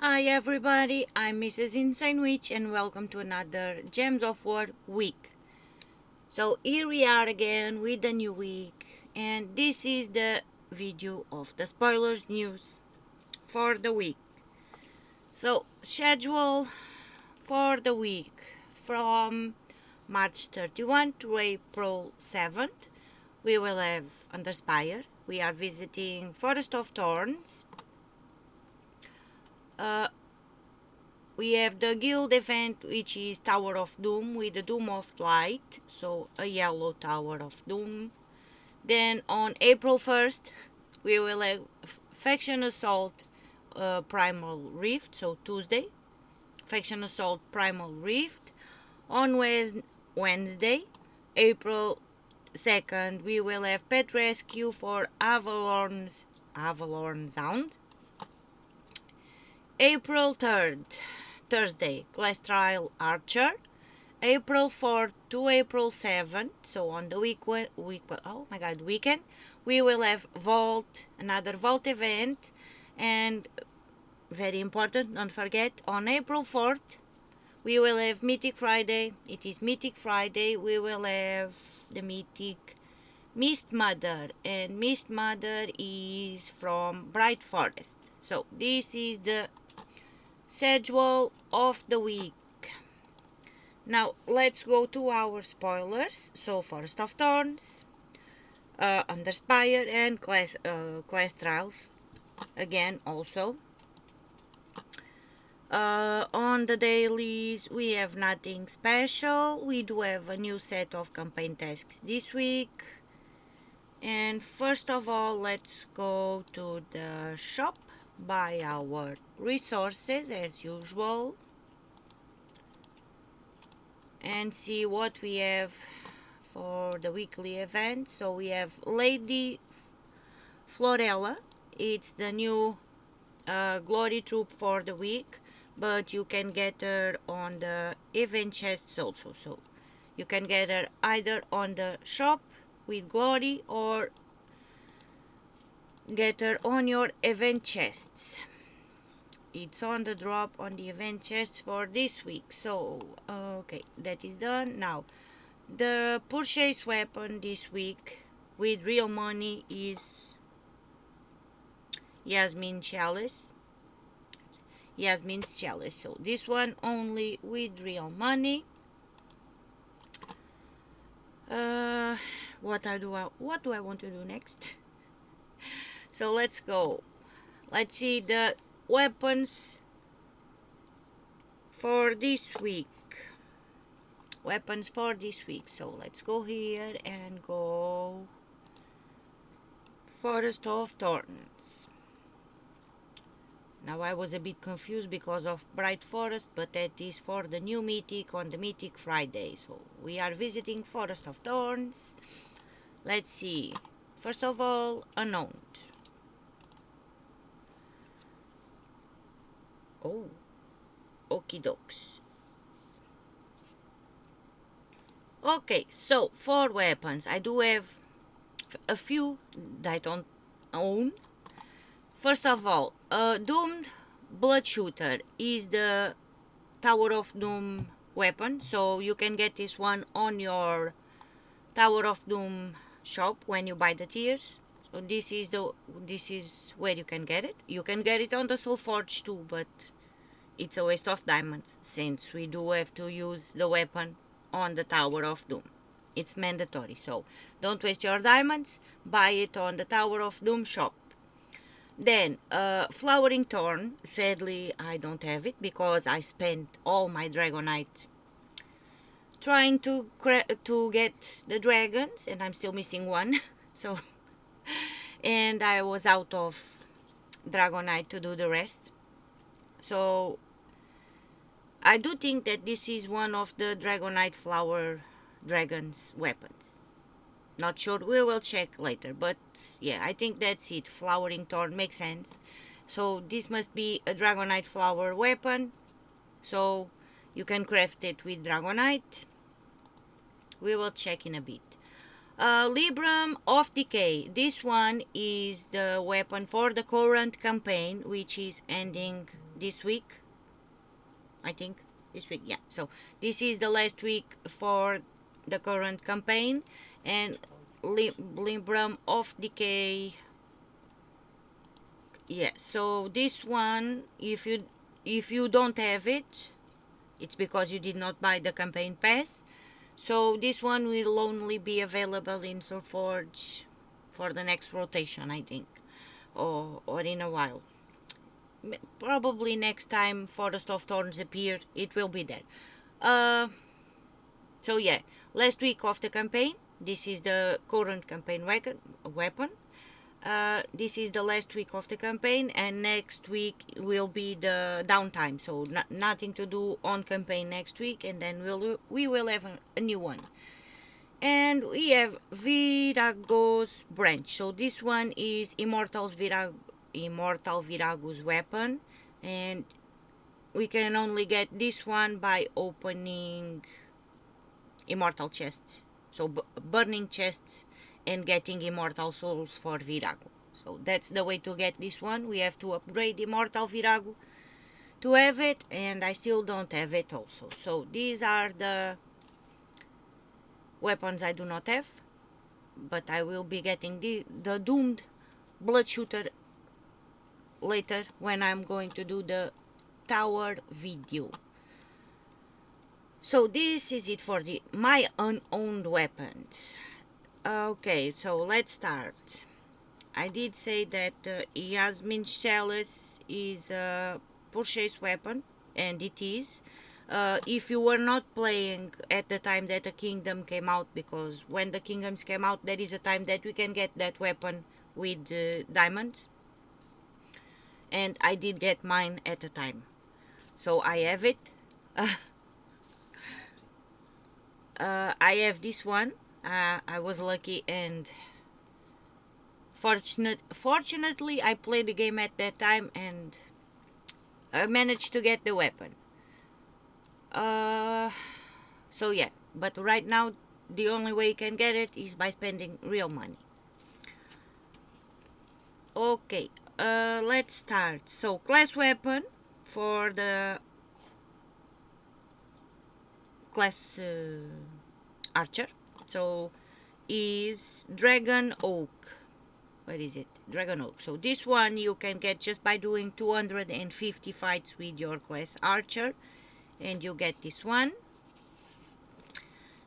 Hi everybody, I'm Mrs. Insane Witch and welcome to another Gems of War week. So here we are again with the new week, and this is the video of the spoilers news for the week. So schedule for the week from March 31 to April 7th. We will have Underspire. We are visiting Forest of Thorns. We have the guild event, which is Tower of Doom with the Doom of Light, so a yellow Tower of Doom. Then on April 1st, we will have Faction Assault Primal Rift, so Tuesday. Faction Assault Primal Rift. On Wednesday, April 2nd, we will have Pet Rescue for Avelorn's Hound. April 3rd, Thursday, Class Trial Archer. April 4th to April 7th, so on the weekend, we will have another Vault event, and very important, don't forget, on April 4th, we will have Mythic Friday. It is Mythic Friday. We will have the Mythic Mistmother, and Mistmother is from Bright Forest. So this is the schedule of the week. Now let's go to our spoilers. So Forest of Thorns, Underspire, and class trials again also. On the dailies we have nothing special. We do have a new set of campaign tasks this week. And first of all, let's go to the shop, buy our resources as usual, and see what we have for the weekly event. So we have Lady Florella. It's the new glory troop for the week, but you can get her on the event chests also. So you can get her either on the shop with glory or get her on your event chests. It's on the drop on the event chests for this week. So okay, that is done. Now the purchase weapon this week with real money is Yasmin's Chalice. So this one only with real money. What do I want to do next? So let's go. Let's see the weapons for this week. So let's go here and go Forest of Thorns. Now I was a bit confused because of Bright Forest, but that is for the new Mythic on the Mythic Friday. So we are visiting Forest of Thorns. Let's see. First of all, Hound. Oh, okie dokes. Okay, so for weapons, I do have a few that I don't own. First of all, Doomed Blood Shooter is the Tower of Doom weapon, so you can get this one on your Tower of Doom shop when you buy the tiers. So this is where you can get it. You can get it on the Soul Forge too, but it's a waste of diamonds since we do have to use the weapon on the Tower of Doom. It's mandatory, so don't waste your diamonds. Buy it on the Tower of Doom shop. Then Flowering Thorn. Sadly, I don't have it because I spent all my Dragonite trying to get the dragons, and I'm still missing one. So, and I was out of Dragonite to do the rest. So I do think that this is one of the Dragonite Flower Dragon's weapons. Not sure, we will check later, but yeah, I think that's it. Flowering Thorn makes sense. So this must be a Dragonite Flower weapon, so you can craft it with Dragonite. We will check in a bit. Libram of Decay. This one is the weapon for the current campaign, which is ending this week, I think. This week, yeah. So this is the last week for the current campaign, and Libram of Decay. Yeah, so this one, if you don't have it, it's because you did not buy the campaign pass. So this one will only be available in Soulforge for the next rotation, I think, or in a while. Probably next time Forest of Thorns appear, it will be there. So yeah, last week of the campaign. This is the current campaign weapon. This is the last week of the campaign, and next week will be the downtime. So nothing to do on campaign next week, and then we will have a new one. And we have Virago's branch. So this one is Immortal Virago's weapon, and we can only get this one by opening immortal chests. So burning chests and getting immortal souls for Virago. So that's the way to get this one. We have to upgrade Immortal Virago to have it, and I still don't have it also. So these are the weapons I do not have, but I will be getting the Doomed Blood Shooter later when I'm going to do the tower video. So this is it for my unowned weapons. Okay, so let's start. I did say that Yasmin Chalice is a purchase weapon, and it is. If you were not playing at the time that the kingdom came out, because when the kingdoms came out, there is a time that we can get that weapon with diamonds, and I did get mine at the time, so I have it. I have this one. I was lucky, and fortunately I played the game at that time, and I managed to get the weapon. So yeah, but right now the only way you can get it is by spending real money. Okay, let's start. So class weapon for the class archer, so is Dragon Oak. Where is it? Dragon Oak. So this one you can get just by doing 250 fights with your class archer, and you get this one.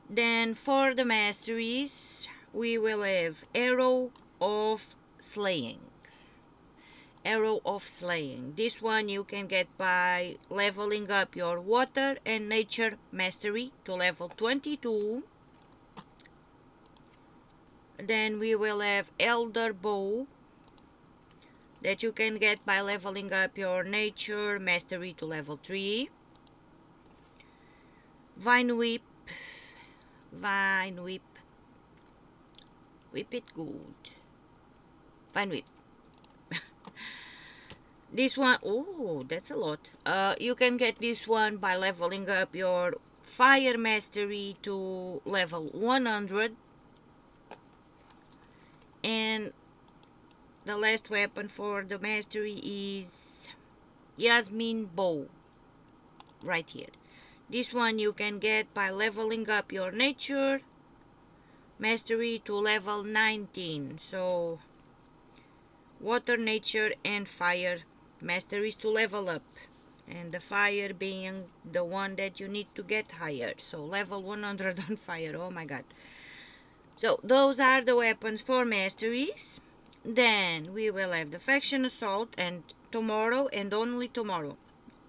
Then for the masteries, we will have Arrow of Slaying. Arrow of Slaying. This one you can get by leveling up your water and nature mastery to level 22. Then we will have Elder Bow, that you can get by leveling up your nature mastery to level 3. Vine Whip. Whip it good. Vine Whip. This one, oh, that's a lot. You can get this one by leveling up your fire mastery to level 100. And the last weapon for the mastery is Yasmin Bow, right here. This one you can get by leveling up your nature mastery to level 19. So water, nature, and fire masteries to level up, and the fire being the one that you need to get higher. So level 100 on fire. Oh my god. So those are the weapons for masteries. Then we will have the faction assault, and tomorrow and only tomorrow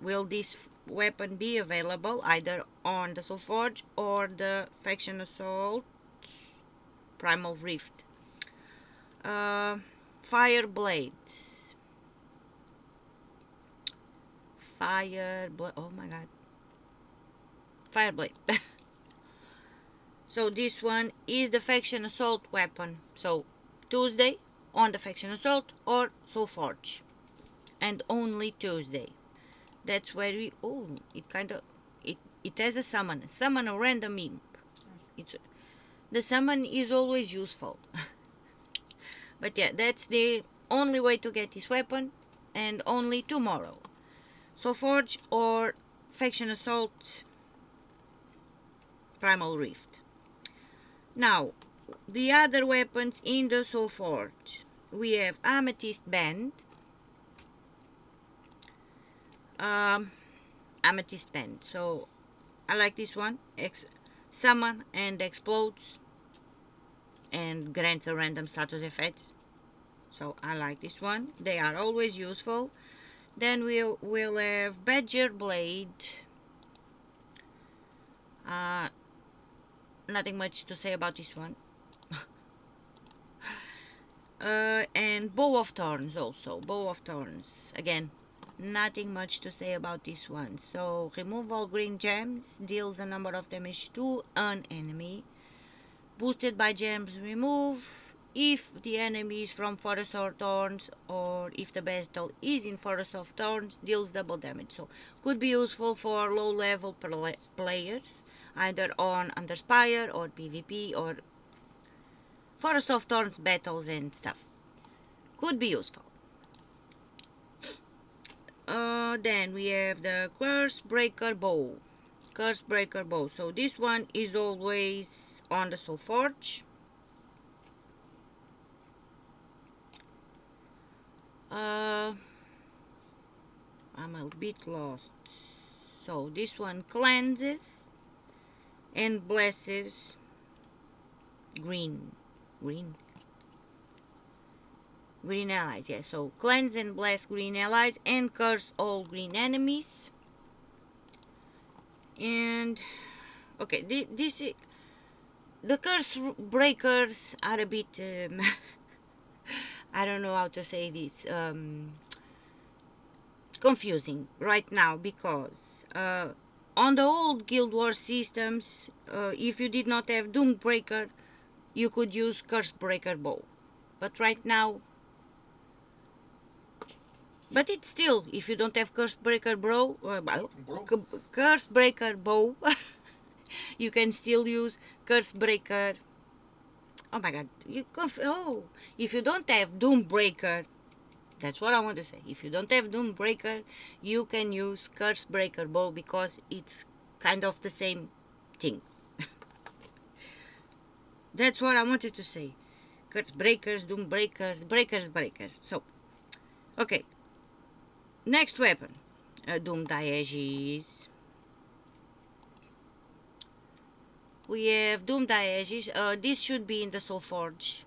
will this weapon be available, either on the Soulforge or the faction assault Primal Rift. Fire blade. Oh my god. Fire blade. So this one is the faction assault weapon. So Tuesday on the faction assault or Soulforge, and only Tuesday. That's where we, oh, it has a summon a random imp. The summon is always useful. But yeah, that's the only way to get this weapon, and only tomorrow. Soulforge or Faction Assault Primal Rift. Now, the other weapons in the Soulforge. We have Amethyst Band. Amethyst Band. So, I like this one. Summon and explodes and grants a random status effect. So, I like this one. They are always useful. Then we'll have Badger Blade. Nothing much to say about this one. And Bow of Thorns also. Bow of Thorns. Again, nothing much to say about this one. So, remove all green gems. Deals a number of damage to an enemy. Boosted by gems remove. If the enemy is from Forest of Thorns, or if the battle is in Forest of Thorns, deals double damage. So, could be useful for low level players, either on Underspire or PvP or Forest of Thorns battles and stuff. Could be useful. Then we have the Curse Breaker Bow. Curse Breaker Bow. So this one is always on the Soulforge. I'm a bit lost. So this one cleanses and blesses green allies. Yeah, so cleanse and bless green allies and curse all green enemies. And okay, this the curse breakers are a bit I don't know how to say this, confusing right now, because on the old Guild Wars systems, if you did not have Doombreaker, you could use Curse Breaker Bow. But right now, but it's still, if you don't have Curse Breaker Bow, Curse Breaker Bow, you can still use Curse Breaker. Oh my god, if you don't have Doombreaker, that's what I want to say. If you don't have Doombreaker, you can use Curse Breaker Bow, because it's kind of the same thing. That's what I wanted to say. Curse Breakers, Doombreakers, Breakers. So, okay. Next weapon. Doom Dieges. We have Doom Dieges. This should be in the Soulforge,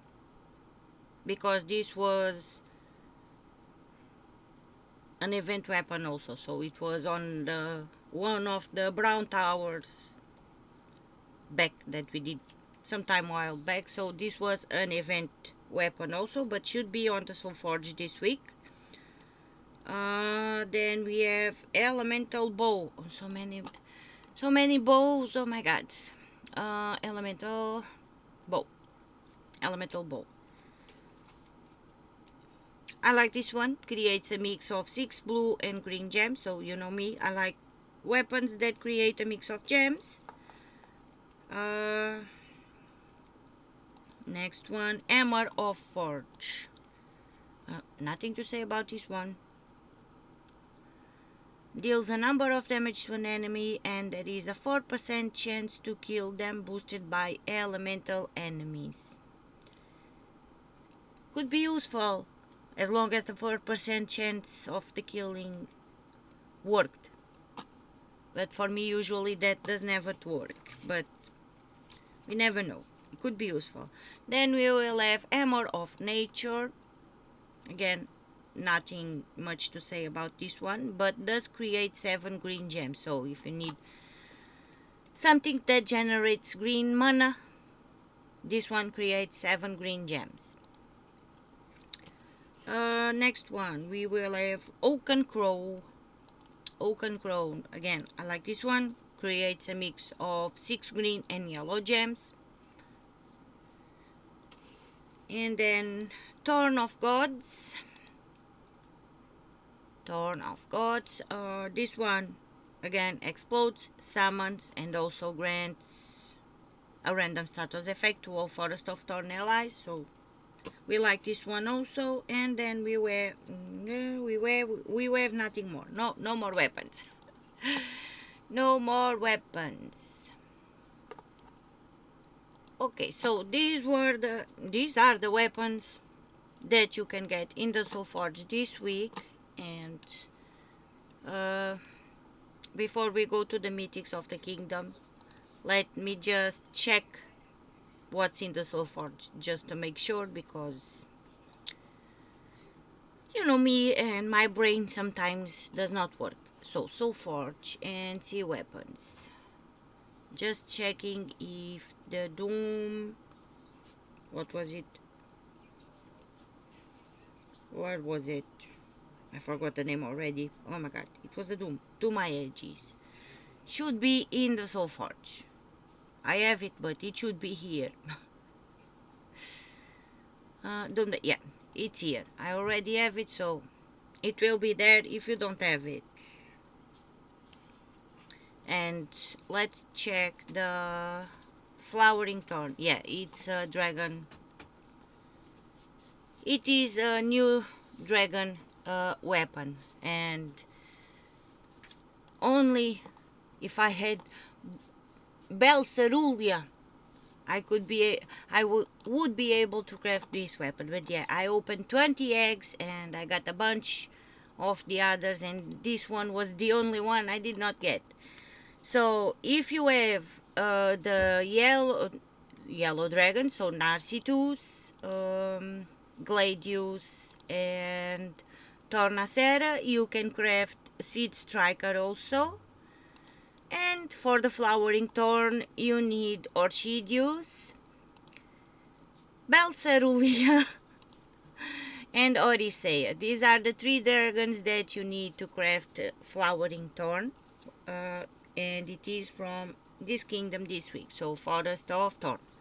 because this was an event weapon also. So it was on the one of the Brown Towers back that we did some time while back. So this was an event weapon also, but should be on the Soulforge this week. Then we have Elemental Bow. Oh, so many bows. Oh my god. Elemental Bow. I like this one. Creates a mix of 6 blue and green gems. So you know me, I like weapons that create a mix of gems. Next one, Hammer of Forge. Nothing to say about this one. Deals a number of damage to an enemy, and there is a 4% chance to kill them, boosted by elemental enemies. Could be useful, as long as the 4% chance of the killing worked. But for me, usually that does never work. But we never know. It could be useful. Then we will have Hammer of Nature. Again, nothing much to say about this one, but does create 7 green gems. So if you need something that generates green mana, this one creates 7 green gems. Next one, we will have Oaken Crow. Again, I like this one. Creates a mix of 6 green and yellow gems. And then Thorn of Gods. This one again explodes, summons, and also grants a random status effect to all Forest of Thorn allies. So we like this one also. And then we have nothing more. No more weapons. No more weapons. Okay, so these are the weapons that you can get in the Soul Forge this week. And before we go to the Mythics of the Kingdom, let me just check what's in the Soul Forge, just to make sure, because you know me and my brain sometimes does not work. So Soul Forge and see weapons. Just checking if the Doom, what was it? What was it? I forgot the name already. Oh my god, it was a Doom. To my edges. Should be in the Soul Forge. I have it, but it should be here. Doom, yeah, it's here. I already have it, so it will be there if you don't have it. And let's check the Flowering Thorn. Yeah, it's a dragon. It is a new dragon weapon, and only if I had Bel Cerulia I would be able to craft this weapon. But yeah, I opened 20 eggs and I got a bunch of the others, and this one was the only one I did not get. So if you have the yellow dragon, so Narcissus, Gladius and Tornacera, you can craft Seed Striker also. And for the Flowering Thorn, you need Orchideus, Belcerulia, and Odysseia. These are the 3 dragons that you need to craft Flowering Thorn. And it is from this kingdom this week, so Forest of Thorns.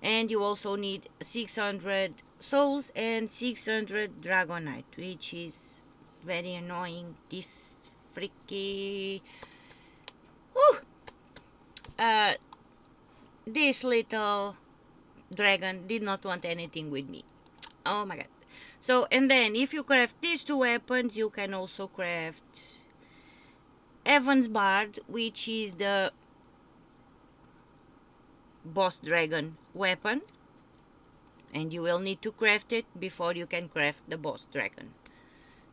And you also need 600 souls and 600 dragonite, which is very annoying. This freaky... this little dragon did not want anything with me. Oh my god. So, and then if you craft these 2 weapons, you can also craft Evan's Bard, which is the boss dragon weapon, and you will need to craft it before you can craft the boss dragon.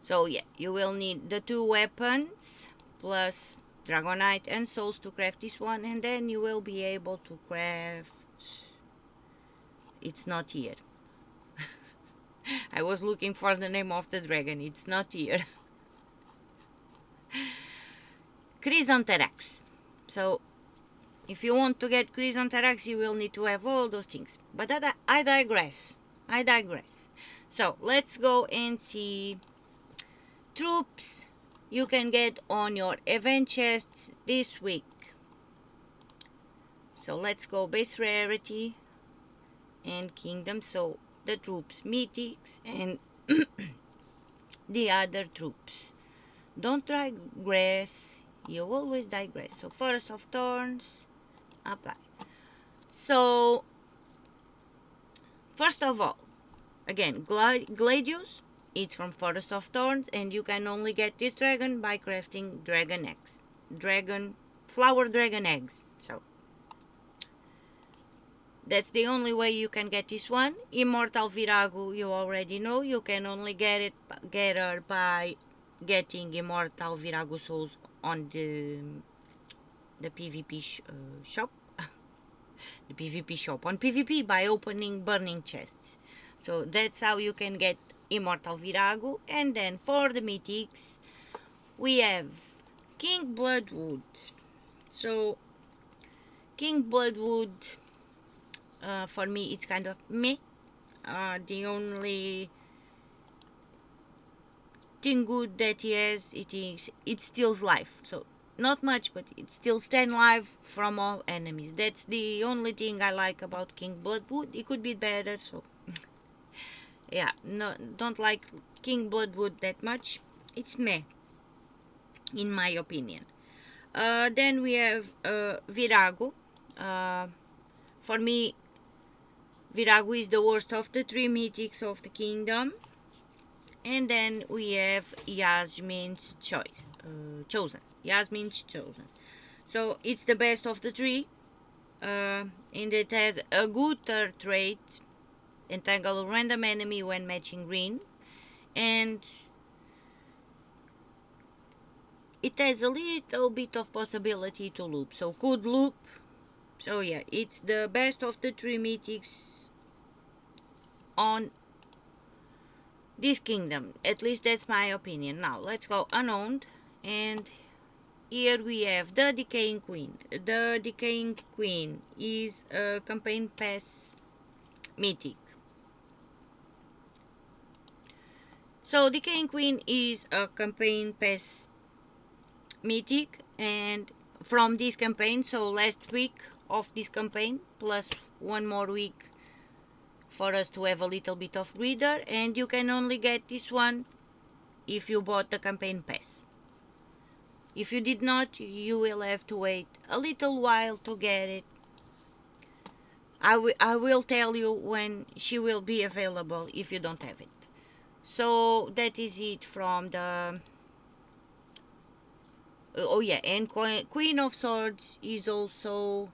So yeah, you will need the 2 weapons plus dragonite and souls to craft this one, and then you will be able to craft... It's not here. I was looking for the name of the dragon. It's not here. Chrysantherax. So if you want to get Chrysantherax, you will need to have all those things. But I digress. So let's go and see troops you can get on your event chests this week. So let's go base rarity and kingdom. So the troops, mythics, and the other troops. Don't digress. You always digress. So Forest of Thorns, apply. So first of all, again, Gladius, it's from Forest of Thorns, and you can only get this dragon by crafting dragon eggs. Flower dragon eggs. So that's the only way you can get this one. Immortal Virago, you already know. You can only get her by getting Immortal Virago souls on the PvP shop. The PvP shop on PvP by opening burning chests. So that's how you can get Immortal Virago. And then for the mythics, we have King Bloodwood. So King Bloodwood, for me, it's kind of meh. The only thing good that he has, it steals life. So not much, but it steals 10 life from all enemies. That's the only thing I like about King Bloodwood. It could be better, so yeah, no, don't like King Bloodwood that much. It's meh, in my opinion. Then we have Virago. For me, Virago is the worst of the three mythics of the kingdom. And then we have Yasmin's chosen. Yasmin's chosen. So it's the best of the three. And it has a good third trait. Entangle a random enemy when matching green. And it has a little bit of possibility to loop. So could loop. So yeah, it's the best of the three mythics on this kingdom. At least that's my opinion. Now let's go unowned, and here we have the Decaying Queen. The Decaying Queen is a campaign pass mythic. So Decaying Queen is a campaign pass mythic, and from this campaign, so last week of this campaign plus one more week for us to have a little bit of reader, and you can only get this one if you bought the campaign pass. If you did not, you will have to wait a little while to get it. I will tell you when she will be available if you don't have it. So that is it from the... oh yeah, and Queen of Swords is also...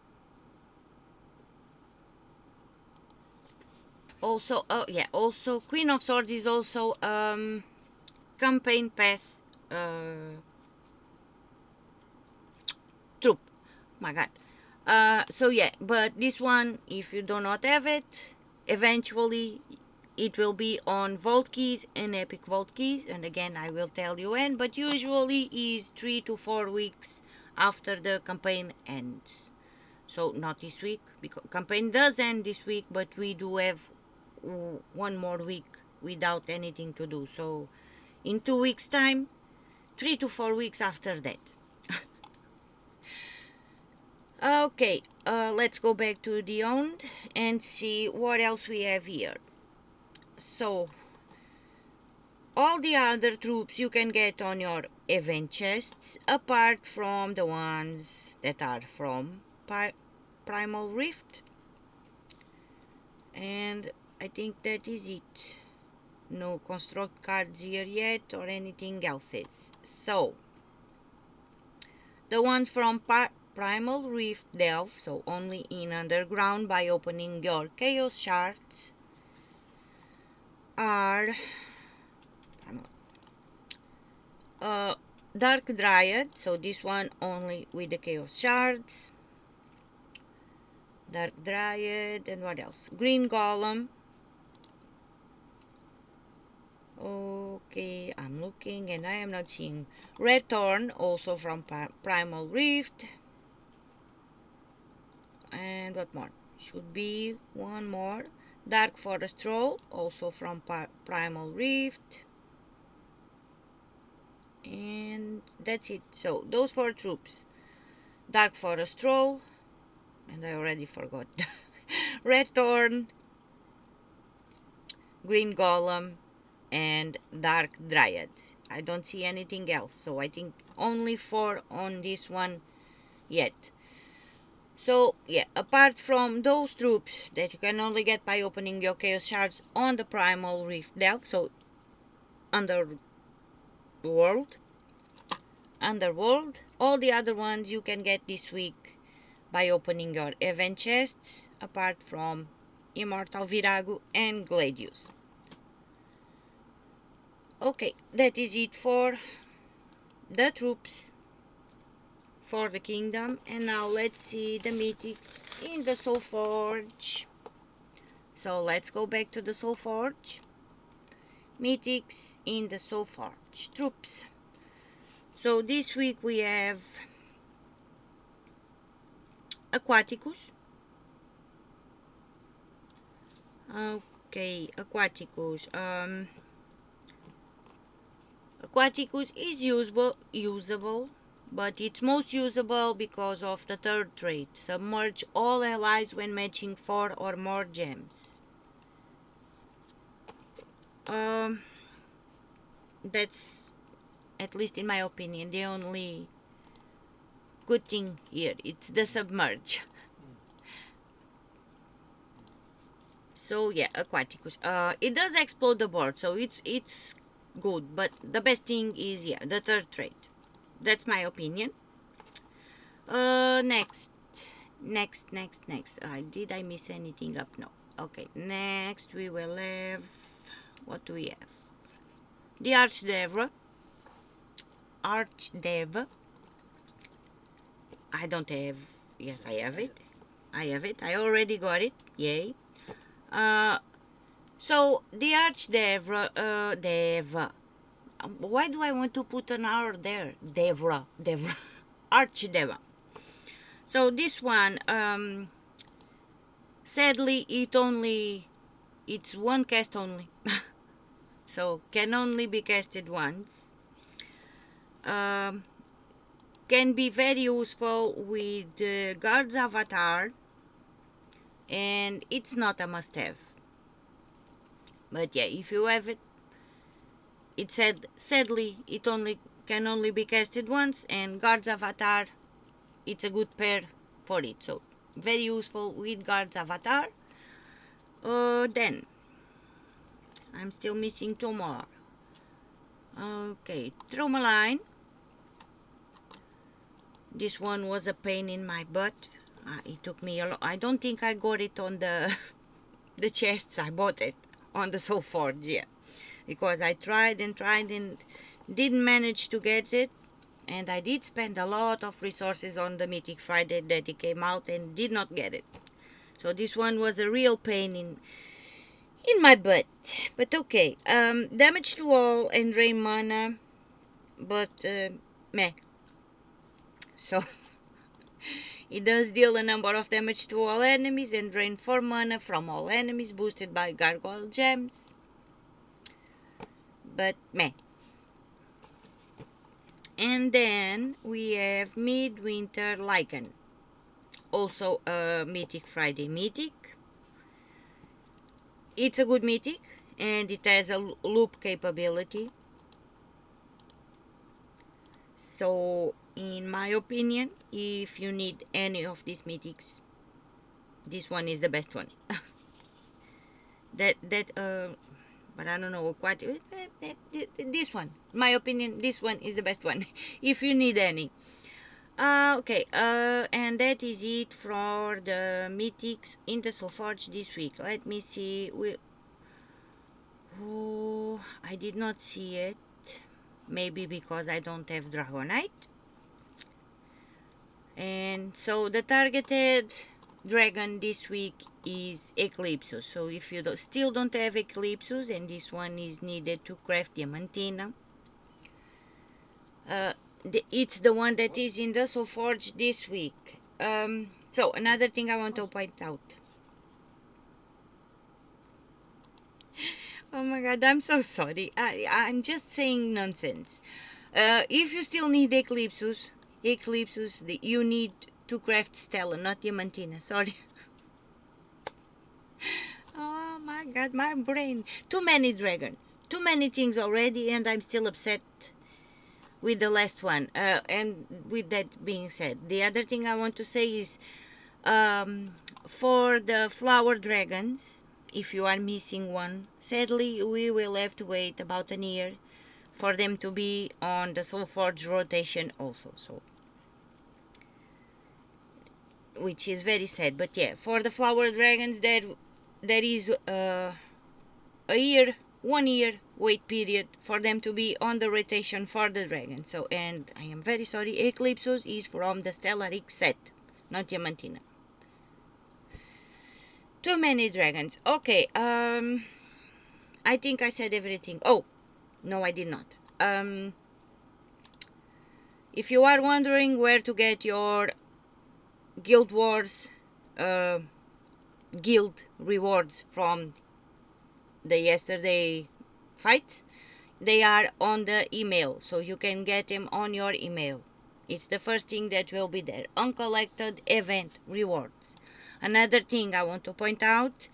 also Queen of Swords is also campaign pass troop. My god. So yeah, but this one, if you do not have it, eventually it will be on Vault Keys and Epic Vault Keys, and again I will tell you when, but usually is 3 to 4 weeks after the campaign ends. So not this week, because campaign does end this week, but we do have one more week without anything to do. So in 2 weeks time, 3 to 4 weeks after that. Okay, let's go back to the owned and see what else we have here. So all the other troops you can get on your event chests, apart from the ones that are from Primal Rift. And I think that is it. No construct cards here yet or anything else. So the ones from Primal Rift Delve, so only in underground by opening your Chaos Shards, are Dark Dryad, so this one only with the Chaos Shards. Dark Dryad, and what else? Green Golem. Okay, I'm looking and I am not seeing. Red Thorn, also from Primal Rift. And what more? Should be one more. Dark Forest Troll, also from Primal Rift. And that's it. So those 4 troops. Dark Forest Troll, and I already forgot. Red Thorn, Green Golem, and Dark Dryad. I don't see anything else, so I think only 4 on this one yet. So yeah, apart from those troops that you can only get by opening your Chaos Shards on the Primal Rift Delve, so Underworld, all the other ones you can get this week by opening your event chests, apart from Immortal Virago and Gladius. Okay, that is it for the troops for the kingdom, and now let's see the mythics in the Soul Forge. So let's go back to the Soul Forge. Mythics in the Soul Forge troops. So this week we have Aquaticus. Okay, Aquaticus. Aquaticus is usable, but it's most usable because of the third trait. Submerge all allies when matching 4 or more gems. That's, at least in my opinion, the only good thing here. It's the submerge. So yeah, Aquaticus. It does explode the board, so it's good. But the best thing is, yeah, the third trait. That's my opinion. Next. Did I miss anything up? No. Okay, next we will have, what do we have? The Archdevra. I don't have, yes, I have it. I already got it. Yay. So the Archdevra, why do I want to put an R there? Devra. Archdevra. So this one, sadly, it's one cast only. So can only be casted once. Can be very useful with Guard's Avatar, and it's not a must-have. But yeah, if you have it, it said sadly it can only be casted once, and Guard's Avatar, it's a good pair for it. So very useful with Guard's Avatar. Then I'm still missing two more. Okay, Tourmaline. This one was a pain in my butt. It took me a lot. I don't think I got it on the the chests. I bought it on the Soulforge, yeah, because I tried and didn't manage to get it, and I did spend a lot of resources on the Mythic Friday that it came out and did not get it. So this one was a real pain in my butt. But okay, damage to all and drain mana, but meh. So it does deal a number of damage to all enemies and drain 4 mana from all enemies, boosted by Gargoyle Gems. But meh. And then we have Midwinter Lycan. Also a Mythic Friday Mythic. It's a good Mythic, and it has a loop capability. So in my opinion, if you need any of these Mythics, this one is the best one. But I don't know what. This one, my opinion, this one is the best one. If you need any. Okay. And that is it for the Mythics in the Soulforge this week. Let me see. Oh, I did not see it. Maybe because I don't have Dragonite. And so the targeted dragon this week is Eclipsus. So if you still don't have Eclipsus and this one is needed to craft Diamantina, it's the one that is in the Soulforge this week. So another thing I want to point out. Oh my god, I'm so sorry. I'm just saying nonsense. If you still need Eclipsus, you need to craft Stella, not Diamantina. Sorry. Oh my god, my brain. Too many dragons. Too many things already, and I'm still upset with the last one. And with that being said, the other thing I want to say is for the flower dragons, if you are missing one, sadly we will have to wait about a year for them to be on the Soulforge rotation also. So, which is very sad. But yeah, for the flower dragons, there is a year, 1 year wait period for them to be on the rotation for the dragon. So, and I am very sorry, Eclipsus is from the Stellaric set, not Diamantina. Too many dragons. Okay, I think I said everything. Oh, no, I did not. If you are wondering where to get your Guild Wars guild rewards from the yesterday fights, they are on the email, so you can get them on your email. It's the first thing that will be there, uncollected event rewards. Another thing I want to point out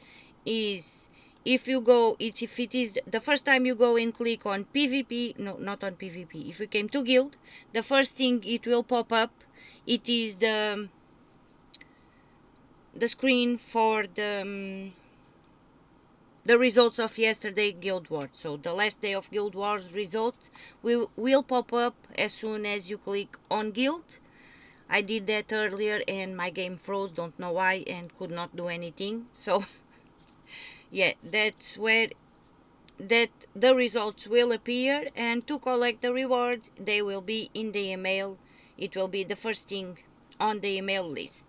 is if you go, if it is the first time you go and click on PvP, no, not on PvP, if you came to guild, the first thing it will pop up, it is the screen for the the results of yesterday Guild Wars. So the last day of Guild Wars results will pop up as soon as you click on Guild. I did that earlier and my game froze, don't know why, and could not do anything. So yeah, that's where the results will appear, and to collect the rewards they will be in the email. It will be the first thing on the email list.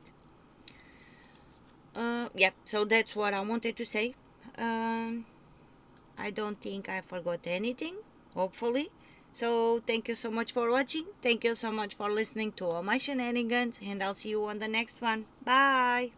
Yeah, so that's what I wanted to say. I don't think I forgot anything, hopefully. So thank you so much for watching, thank you so much for listening to all my shenanigans, and I'll see you on the next one. Bye.